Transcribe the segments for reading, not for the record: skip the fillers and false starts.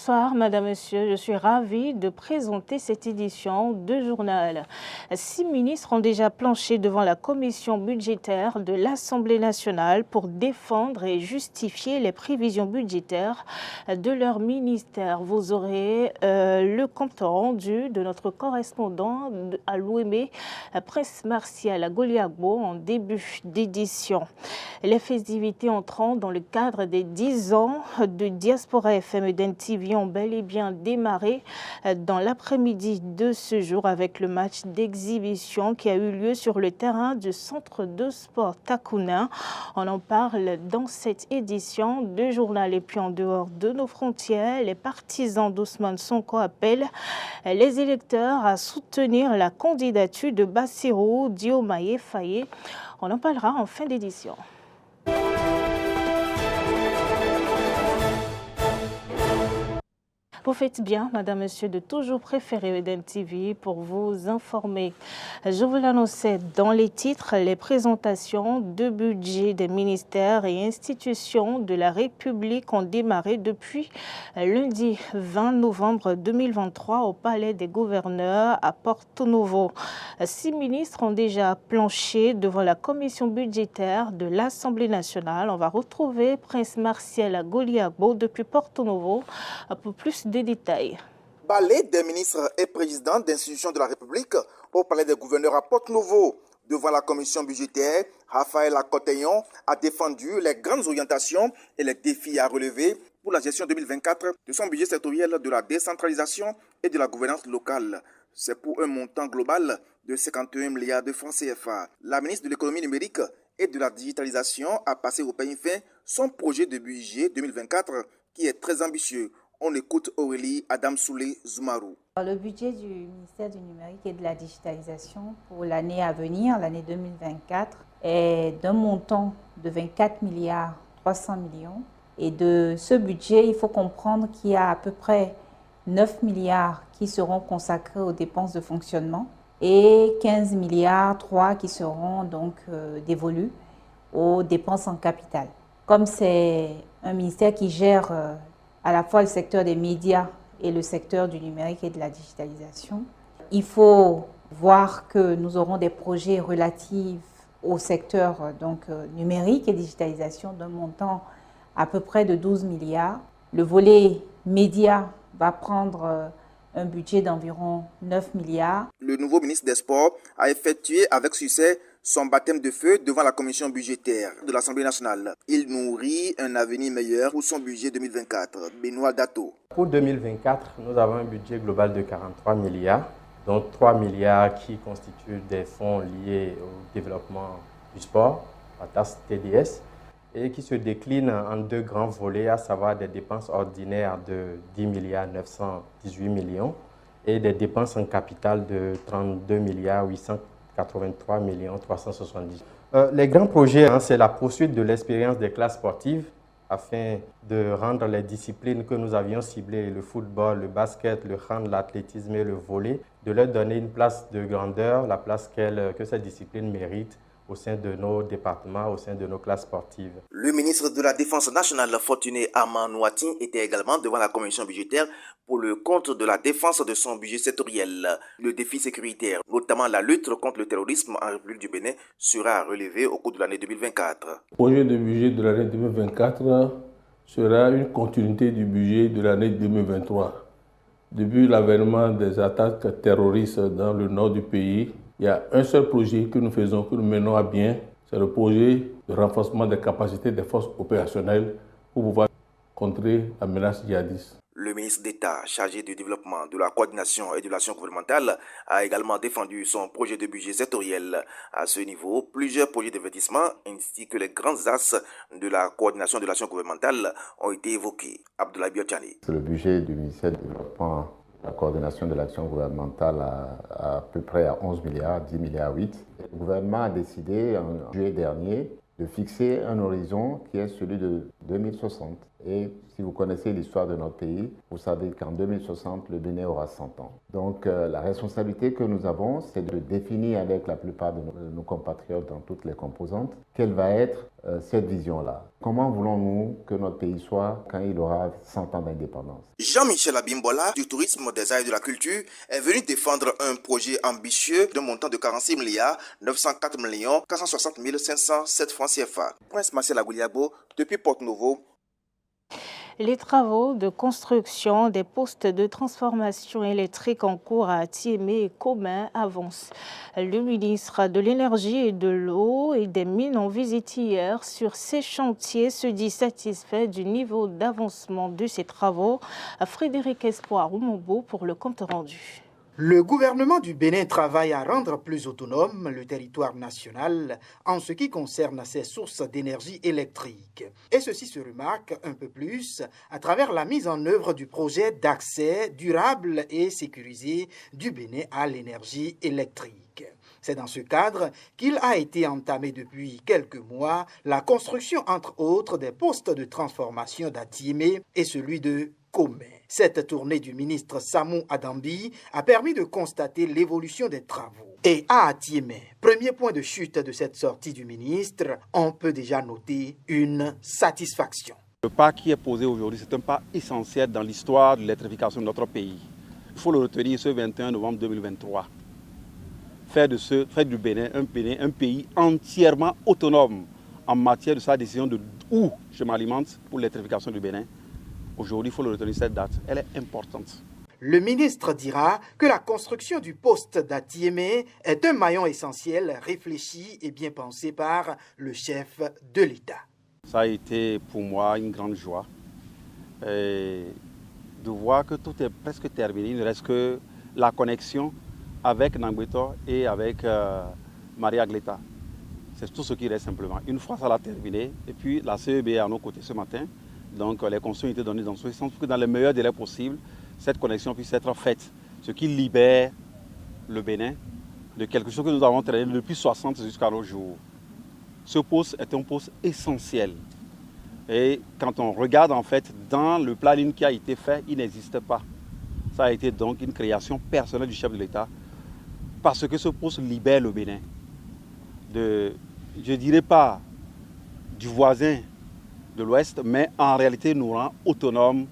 Bonsoir, Madame, Monsieur. Je suis ravie de présenter cette édition de journal. 6 ministres ont déjà planché devant la commission budgétaire de l'Assemblée nationale pour défendre et justifier les prévisions budgétaires de leur ministère. Vous aurez le compte rendu de notre correspondant à l'OME, Prince Martial Goliagbo, en début d'édition. Les festivités entrant dans le cadre des 10 ans de Diaspora FM et d'NTV ont bel et bien démarré dans l'après-midi de ce jour avec le match d'exhibition qui a eu lieu sur le terrain du centre de sport Takuna. On en parle dans cette édition de journal. Et puis en dehors de nos frontières, les partisans d'Ousmane Sonko appellent les électeurs à soutenir la candidature de Bassirou Diomaye Faye. On en parlera en fin d'édition. Vous faites bien, Madame, Monsieur, de toujours préférer Eden TV pour vous informer. Je vous l'annonçais dans les titres, les présentations de budget des ministères et institutions de la République ont démarré depuis lundi 20 novembre 2023 au Palais des Gouverneurs à Porto Novo. 6 ministres ont déjà planché devant la commission budgétaire de l'Assemblée nationale. On va retrouver Prince Martial Goliagbo depuis Porto Novo pour plus de détails. Balai des ministres et présidents d'institutions de la République au Palais des Gouverneurs à Porto Novo. Devant la commission budgétaire, Raphaël Akoteion a défendu les grandes orientations et les défis à relever pour la gestion 2024 de son budget sectoriel de la décentralisation et de la gouvernance locale. C'est pour un montant global de 51 milliards de francs CFA. La ministre de l'économie numérique et de la digitalisation a passé au peigne fin son projet de budget 2024 qui est très ambitieux. On écoute Aurélie Adam Soulé Zoumarou. Le budget du ministère du numérique et de la digitalisation pour l'année à venir, l'année 2024, est d'un montant de 24 milliards 300 millions. Et de ce budget, il faut comprendre qu'il y a à peu près 9 milliards qui seront consacrés aux dépenses de fonctionnement et 15 milliards 3 qui seront donc dévolus aux dépenses en capital. Comme c'est un ministère qui gère à la fois le secteur des médias et le secteur du numérique et de la digitalisation, il faut voir que nous aurons des projets relatifs au secteur numérique et digitalisation d'un montant à peu près de 12 milliards. Le volet médias va prendre un budget d'environ 9 milliards. Le nouveau ministre des Sports a effectué avec succès son baptême de feu devant la commission budgétaire de l'Assemblée nationale. Il nourrit un avenir meilleur pour son budget 2024. Benoît Dato. Pour 2024, nous avons un budget global de 43 milliards, dont 3 milliards qui constituent des fonds liés au développement du sport, la taxe TDS, et qui se déclinent en deux grands volets, à savoir des dépenses ordinaires de 10 milliards 918 millions et des dépenses en capital de 32 milliards 883 millions 370. Les grands projets, c'est la poursuite de l'expérience des classes sportives afin de rendre les disciplines que nous avions ciblées, le football, le basket, le hand, l'athlétisme et le volley, de leur donner une place de grandeur, la place que ces disciplines méritent au sein de nos départements, au sein de nos classes sportives. Le ministre de la Défense nationale, Fortuné Amanouatin, était également devant la commission budgétaire pour le compte de la défense de son budget sectoriel. Le défi sécuritaire, notamment la lutte contre le terrorisme en République du Bénin, sera relevé au cours de l'année 2024. Le projet de budget de l'année 2024 sera une continuité du budget de l'année 2023. Depuis l'avènement des attaques terroristes dans le nord du pays, il y a un seul projet que nous faisons, que nous menons à bien, c'est le projet de renforcement des capacités des forces opérationnelles pour pouvoir contrer la menace djihadiste. Le ministre d'État chargé du développement, de la coordination et de l'action gouvernementale a également défendu son projet de budget sectoriel. À ce niveau, plusieurs projets d'investissement ainsi que les grands axes de la coordination et de l'action gouvernementale ont été évoqués. Abdoulaye Biotchani. C'est le budget du ministère du développement, la coordination de l'action gouvernementale à peu près à 11 milliards, 10 milliards 8. Le gouvernement a décidé en juillet dernier de fixer un horizon qui est celui de 2060. Et si vous connaissez l'histoire de notre pays, vous savez qu'en 2060, le Bénin aura 100 ans. Donc la responsabilité que nous avons, c'est de définir avec la plupart de nos compatriotes dans toutes les composantes, quelle va être cette vision-là. Comment voulons-nous que notre pays soit quand il aura 100 ans d'indépendance? Jean-Michel Abimbola, du tourisme, des arts et de la culture, est venu défendre un projet ambitieux d'un montant de 46 milliards 904 460 507 francs CFA. Prince Marcel Agouliabo, depuis Porto-Novo. Les travaux de construction des postes de transformation électrique en cours à Thiémé et Comin avancent. Le ministre de l'Énergie et de l'Eau et des Mines ont visité hier sur ces chantiers se dit satisfait du niveau d'avancement de ces travaux. Frédéric Espoir Oumombo pour le compte rendu. Le gouvernement du Bénin travaille à rendre plus autonome le territoire national en ce qui concerne ses sources d'énergie électrique. Et ceci se remarque un peu plus à travers la mise en œuvre du projet d'accès durable et sécurisé du Bénin à l'énergie électrique. C'est dans ce cadre qu'il a été entamé depuis quelques mois la construction, entre autres, des postes de transformation d'Atiémé et celui de Comin. Cette tournée du ministre Samou Adambi a permis de constater l'évolution des travaux. Et à Atiémé, premier point de chute de cette sortie du ministre, on peut déjà noter une satisfaction. Le pas qui est posé aujourd'hui, c'est un pas essentiel dans l'histoire de l'électrification de notre pays. Il faut le retenir ce 21 novembre 2023. Faire du Bénin un pays entièrement autonome en matière de sa décision de où je m'alimente pour l'électrification du Bénin. Aujourd'hui, il faut le retenir, cette date, elle est importante. Le ministre dira que la construction du poste d'Atiémé est un maillon essentiel réfléchi et bien pensé par le chef de l'État. Ça a été pour moi une grande joie de voir que tout est presque terminé. Il ne reste que la connexion avec Nangbeto et avec Maria Gleta. C'est tout ce qui reste simplement. Une fois ça l'a terminé, et puis la CEB est à nos côtés ce matin. Donc les conditions ont été données dans ce sens pour que dans les meilleurs délais possibles, cette connexion puisse être faite. Ce qui libère le Bénin de quelque chose que nous avons traîné depuis 60 jusqu'à nos jours. Ce poste est un poste essentiel. Et quand on regarde en fait dans le planning qui a été fait, il n'existe pas. Ça a été donc une création personnelle du chef de l'État parce que ce poste libère le Bénin de, je ne dirais pas du voisin de l'Ouest, mais en réalité nous rend autonomes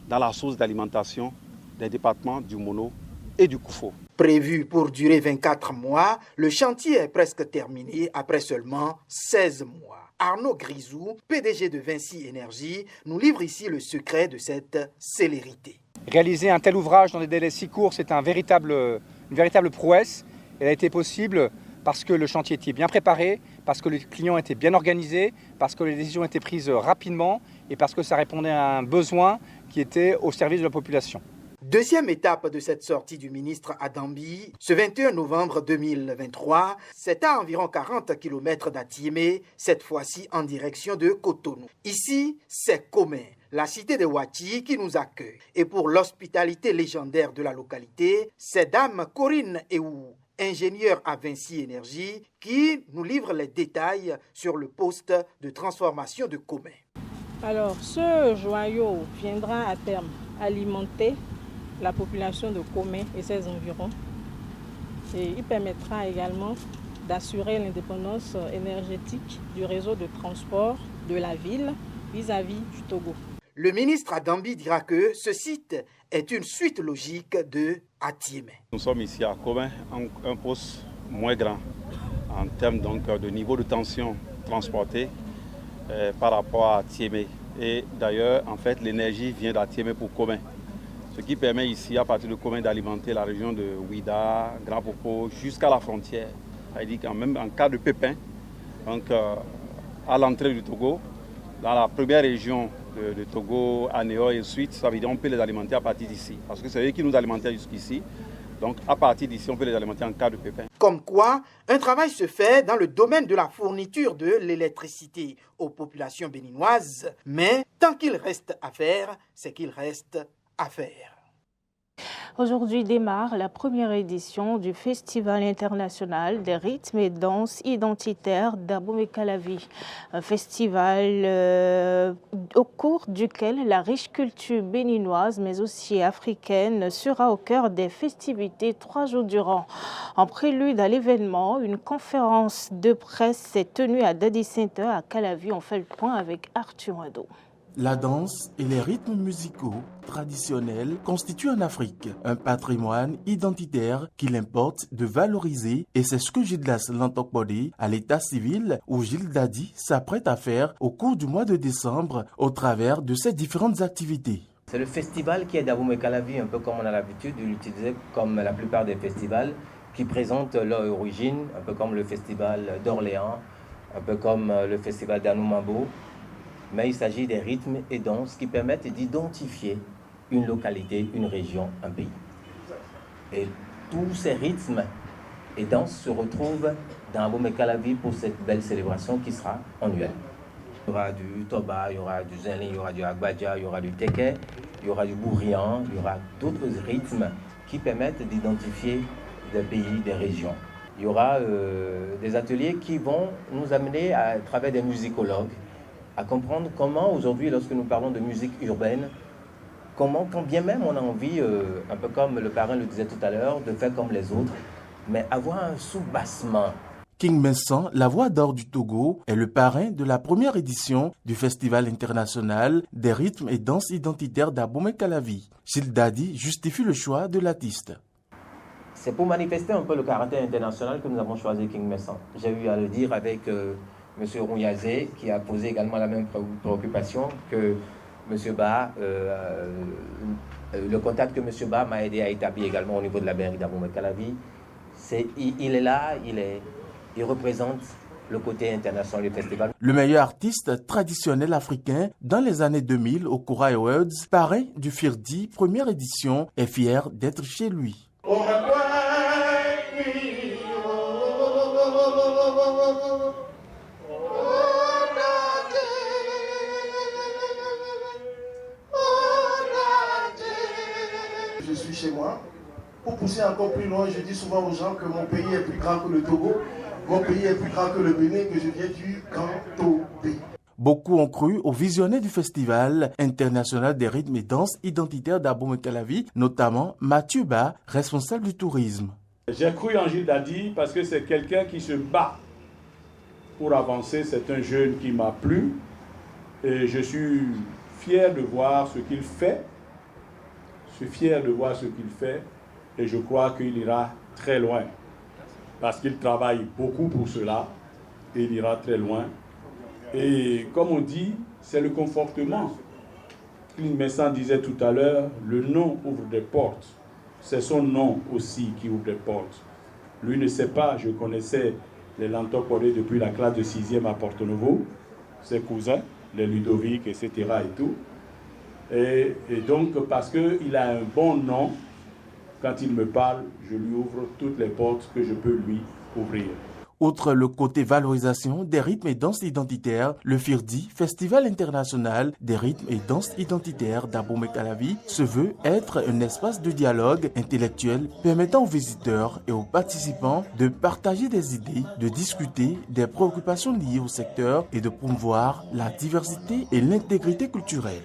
dans la source d'alimentation des départements du Mono et du Koufo. Prévu pour durer 24 mois, le chantier est presque terminé après seulement 16 mois. Arnaud Grisou, PDG de Vinci Énergie, nous livre ici le secret de cette célérité. Réaliser un tel ouvrage dans des délais si courts, c'est une véritable prouesse. Elle a été possible parce que le chantier était bien préparé, parce que les clients étaient bien organisés, parce que les décisions étaient prises rapidement et parce que ça répondait à un besoin qui était au service de la population. Deuxième étape de cette sortie du ministre Adambi, ce 21 novembre 2023, c'est à environ 40 km d'Atiémé, cette fois-ci en direction de Cotonou. Ici, c'est Comin, la cité de Ouachi qui nous accueille. Et pour l'hospitalité légendaire de la localité, c'est Dame Corinne Eou, ingénieure à Vinci Énergie, qui nous livre les détails sur le poste de transformation de Comin. Alors, ce joyau viendra à terme alimenter la population de Comin et ses environs. Et il permettra également d'assurer l'indépendance énergétique du réseau de transport de la ville vis-à-vis du Togo. Le ministre Adambi dira que ce site est une suite logique de Atiémé. Nous sommes ici à Comin, un poste moins grand en termes donc de niveau de tension transportée par rapport à Atiémé. Et d'ailleurs, en fait, l'énergie vient d'Atiémé pour Comin. Ce qui permet ici, à partir de Comin, d'alimenter la région de Ouida, Grand Popo, jusqu'à la frontière. C'est-à-dire qu'en même en cas de pépin, donc à l'entrée du Togo, dans la première région de Togo, Anéo et suite, ça veut dire qu'on peut les alimenter à partir d'ici. Parce que c'est eux qui nous alimentaient jusqu'ici. Donc à partir d'ici, on peut les alimenter en cas de pépin. Comme quoi, un travail se fait dans le domaine de la fourniture de l'électricité aux populations béninoises. Mais tant qu'il reste à faire, c'est qu'il reste à faire. Aujourd'hui démarre la première édition du Festival international des rythmes et danses identitaires d'Abomey-Calavi. Un festival au cours duquel la riche culture béninoise mais aussi africaine sera au cœur des festivités 3 jours durant. En prélude à l'événement, une conférence de presse s'est tenue à Dadi Center à Calavi. On fait le point avec Arthur Ado. La danse et les rythmes musicaux traditionnels constituent en Afrique un patrimoine identitaire qu'il importe de valoriser et c'est ce que Gildas Lantokbode à l'état civil où Gilles Dadi s'apprête à faire au cours du mois de décembre au travers de ses différentes activités. C'est le festival qui est d'Abomey-Calavi, un peu comme on a l'habitude de l'utiliser comme la plupart des festivals qui présentent leur origine, un peu comme le festival d'Orléans, un peu comme le festival d'Anoumabo. Mais il s'agit des rythmes et danses qui permettent d'identifier une localité, une région, un pays. Et tous ces rythmes et danses se retrouvent dans Abomey-Calavi pour cette belle célébration qui sera annuelle. Il y aura du Toba, il y aura du Zeni, il y aura du Agbadja, il y aura du Teke, il y aura du Bourrian, il y aura d'autres rythmes qui permettent d'identifier des pays, des régions. Il y aura des ateliers qui vont nous amener à travers des musicologues à comprendre comment aujourd'hui, lorsque nous parlons de musique urbaine, comment, quand bien même on a envie, un peu comme le parrain le disait tout à l'heure, de faire comme les autres, mais avoir un sous-bassement. King Messan, la voix d'or du Togo, est le parrain de la première édition du Festival international des rythmes et danses identitaires d'Abomey-Calavi. Gilles Dadi justifie le choix de l'artiste. C'est pour manifester un peu le caractère international que nous avons choisi King Messan. J'ai eu à le dire avec M. Rouyazé, qui a posé également la même préoccupation que M. Ba. Le contact que M. Ba m'a aidé à établir également au niveau de la mairie d'Abomey-Calavi. Il est là, il représente le côté international du festival. Le meilleur artiste traditionnel africain dans les années 2000 au Kora Awards, parrain du Firdi, première édition, est fier d'être chez lui. Je suis chez moi. Pour pousser encore plus loin, je dis souvent aux gens que mon pays est plus grand que le Togo, mon pays est plus grand que le Bénin, que je viens du Grand Tobé. Beaucoup ont cru au visionnaire du Festival international des rythmes et danses identitaires d'Abomey-Calavi, notamment Mathieu Ba, responsable du tourisme. J'ai cru en Gilles Dadi parce que c'est quelqu'un qui se bat pour avancer. C'est un jeune qui m'a plu et je suis fier de voir ce qu'il fait. Je suis fier de voir ce qu'il fait et je crois qu'il ira très loin parce qu'il travaille beaucoup pour cela et il ira très loin. Et comme on dit, c'est le confortement. King Messan disait tout à l'heure, le nom ouvre des portes. C'est son nom aussi qui ouvre des portes. Lui ne sait pas, je connaissais les Lantokbode depuis la classe de 6e à Porto Novo, ses cousins, les Ludovic, etc. et tout. Et donc, parce qu'il a un bon nom, quand il me parle, je lui ouvre toutes les portes que je peux lui ouvrir. Outre le côté valorisation des rythmes et danses identitaires, le Firdi, Festival international des rythmes et danses identitaires d'Abomey-Calavi, se veut être un espace de dialogue intellectuel permettant aux visiteurs et aux participants de partager des idées, de discuter des préoccupations liées au secteur et de promouvoir la diversité et l'intégrité culturelle.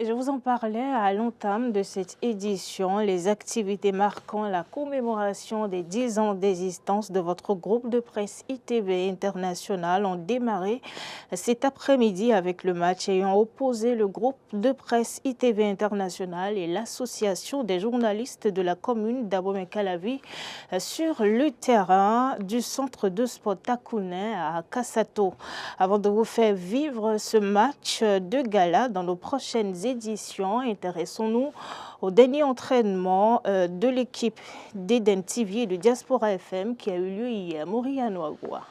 Et je vous en parlais à l'entame de cette édition, les activités marquant la commémoration des 10 ans d'existence de votre groupe de presse ITV International ont démarré cet après-midi avec le match ayant opposé le groupe de presse ITV International et l'association des journalistes de la commune d'Abomey-Calavi sur le terrain du centre de sport Takouné à Kassato. Avant de vous faire vivre ce match de gala dans nos prochaines éditions, intéressons-nous au dernier entraînement de l'équipe d'Eden TV et de Diaspora FM qui a eu lieu hier à Morianoagua.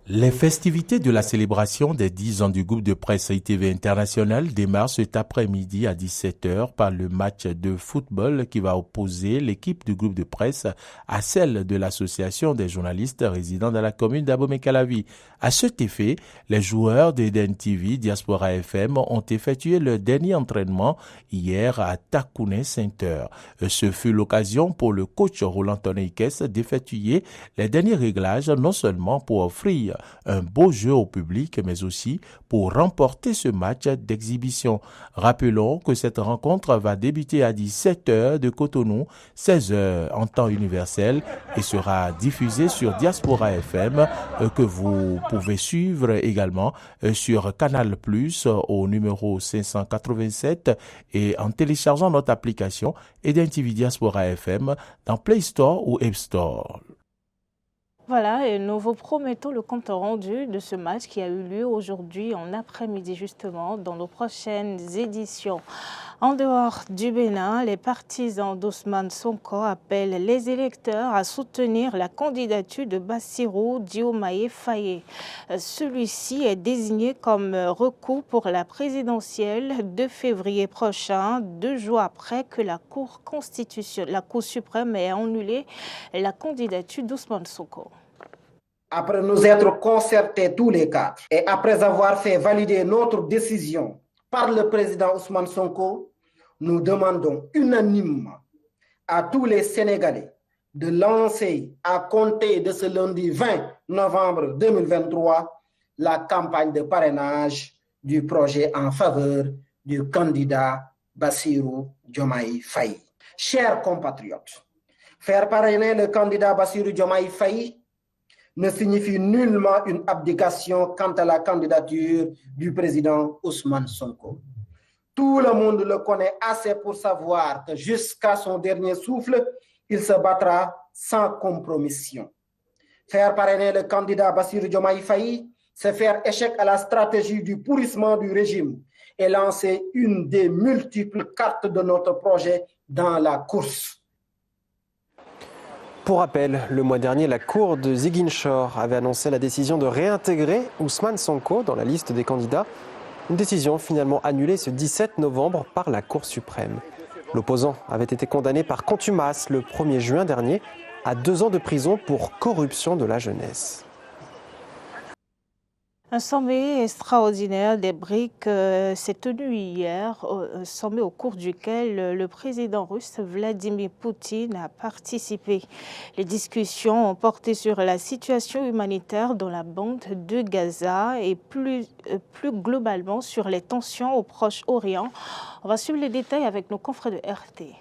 Les festivités de la célébration des 10 ans du groupe de presse ITV International démarrent cet après-midi à 17h par le match de football qui va opposer l'équipe du groupe de presse à celle de l'association des journalistes résidant dans la commune d'Abomey-Calavi. À cet effet, les joueurs d'Eden TV Diaspora FM ont effectué le dernier entraînement hier à Takouné Center. Ce fut l'occasion pour le coach Roland Tonneikes d'effectuer les derniers réglages non seulement pour offrir un beau jeu au public, mais aussi pour remporter ce match d'exhibition. Rappelons que cette rencontre va débuter à 17h de Cotonou, 16h en temps universel et sera diffusée sur Diaspora FM que vous pouvez suivre également sur Canal Plus au numéro 587 et en téléchargeant notre application Eden TV Diaspora FM dans Play Store ou App Store. Voilà, et nous vous promettons le compte rendu de ce match qui a eu lieu aujourd'hui en après-midi justement dans nos prochaines éditions. En dehors du Bénin, les partisans d'Ousmane Sonko appellent les électeurs à soutenir la candidature de Bassirou Diomaye Faye. Celui-ci est désigné comme recours pour la présidentielle de février prochain, 2 jours après que la Cour suprême ait annulé la candidature d'Ousmane Sonko. Après nous être concertés tous les cadres et après avoir fait valider notre décision par le président Ousmane Sonko, nous demandons unanimement à tous les Sénégalais de lancer à compter de ce lundi 20 novembre 2023 la campagne de parrainage du projet en faveur du candidat Bassirou Diomaye Faye. Chers compatriotes, faire parrainer le candidat Bassirou Diomaye Faye ne signifie nullement une abdication quant à la candidature du président Ousmane Sonko. Tout le monde le connaît assez pour savoir que jusqu'à son dernier souffle, il se battra sans compromission. Faire parrainer le candidat Bassirou Diomaye Faye, c'est faire échec à la stratégie du pourrissement du régime et lancer une des multiples cartes de notre projet dans la course. Pour rappel, le mois dernier, la Cour de Ziguinchor avait annoncé la décision de réintégrer Ousmane Sonko dans la liste des candidats. Une décision finalement annulée ce 17 novembre par la Cour suprême. L'opposant avait été condamné par contumace le 1er juin dernier à 2 ans de prison pour corruption de la jeunesse. Un sommet extraordinaire des BRICS s'est tenu hier, un sommet au cours duquel le président russe Vladimir Poutine a participé. Les discussions ont porté sur la situation humanitaire dans la bande de Gaza et plus globalement sur les tensions au Proche-Orient. On va suivre les détails avec nos confrères de RT.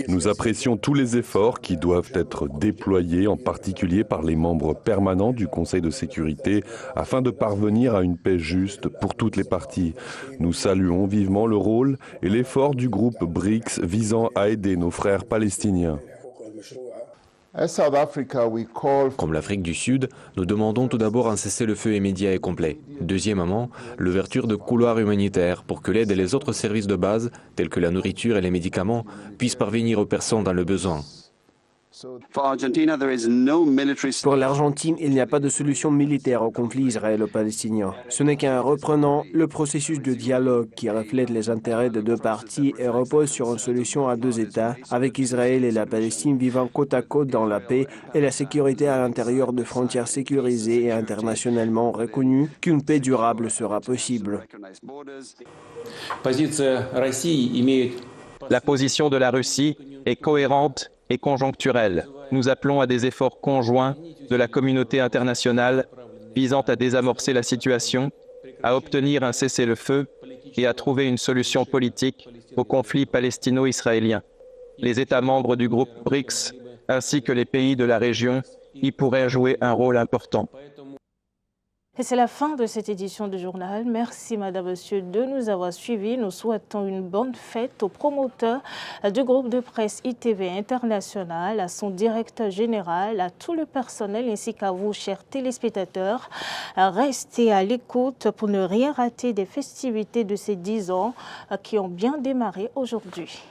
Nous apprécions tous les efforts qui doivent être déployés, en particulier par les membres permanents du Conseil de sécurité, afin de parvenir à une paix juste pour toutes les parties. Nous saluons vivement le rôle et l'effort du groupe BRICS visant à aider nos frères palestiniens. Comme l'Afrique du Sud, nous demandons tout d'abord un cessez-le-feu immédiat et complet. Deuxièmement, l'ouverture de couloirs humanitaires pour que l'aide et les autres services de base, tels que la nourriture et les médicaments, puissent parvenir aux personnes dans le besoin. Pour l'Argentine, il n'y a pas de solution militaire au conflit israélo-palestinien. Ce n'est qu'un reprenant le processus de dialogue qui reflète les intérêts des deux parties et repose sur une solution à 2 États, avec Israël et la Palestine vivant côte à côte dans la paix et la sécurité à l'intérieur de frontières sécurisées et internationalement reconnues, qu'une paix durable sera possible. La position de la Russie est cohérente et conjoncturelle. Nous appelons à des efforts conjoints de la communauté internationale visant à désamorcer la situation, à obtenir un cessez-le-feu et à trouver une solution politique au conflit palestino-israélien. Les États membres du groupe BRICS ainsi que les pays de la région y pourraient jouer un rôle important. Et c'est la fin de cette édition du journal. Merci Madame, Monsieur de nous avoir suivis. Nous souhaitons une bonne fête aux promoteurs du groupe de presse ITV International, à son directeur général, à tout le personnel ainsi qu'à vous, chers téléspectateurs. Restez à l'écoute pour ne rien rater des festivités de ces 10 ans qui ont bien démarré aujourd'hui.